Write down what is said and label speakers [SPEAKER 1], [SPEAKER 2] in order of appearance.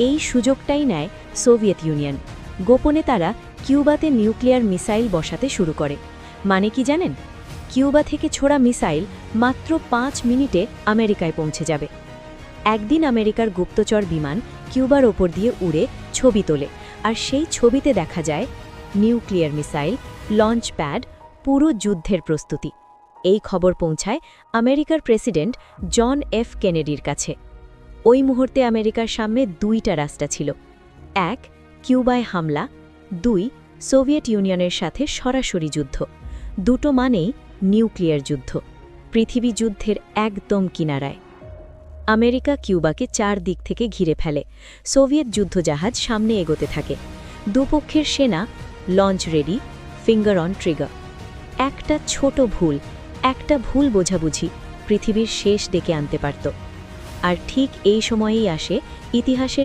[SPEAKER 1] এই সুযোগটাই নেয় Soviet union. গোপনে তারা কিউবাতে নিউক্লিয়ার মিসাইল বসাতে শুরু করে। মানে কি জানেন? কিউবা থেকে ছোড়া মিসাইল মাত্র 5 মিনিটে আমেরিকায় পৌঁছে যাবে। একদিন আমেরিকার গুপ্তচর বিমান কিউবার ওপর দিয়ে উড়ে ছবি তোলে, আর সেই ছবিতে দেখা যায় নিউক্লিয়ার মিসাইল, লঞ্চ প্যাড, পুরো যুদ্ধের প্রস্তুতি। এই খবর পৌঁছায় আমেরিকার প্রেসিডেন্ট জন এফ কেনেডির কাছে। ওই মুহূর্তে আমেরিকার সামনে দুইটা রাস্তা ছিল: এক, কিউবায় হামলা; দুই, সোভিয়েত ইউনিয়নের সাথে সরাসরি যুদ্ধ। দুটো মানেই নিউক্লিয়ার যুদ্ধ, পৃথিবী যুদ্ধের একদম কিনারায়। আমেরিকা কিউবাকে 4 দিক থেকে ঘিরে ফেলে। সোভিয়েত যুদ্ধজাহাজ সামনে এগোতে থাকে। দুপক্ষের সেনা launch ready, finger on trigger. একটা ছোট ভুল, একটা ভুল বোঝাবুঝি পৃথিবীর শেষ ডেকে আনতে পারত। আর ঠিক এই সময়েই আসে ইতিহাসের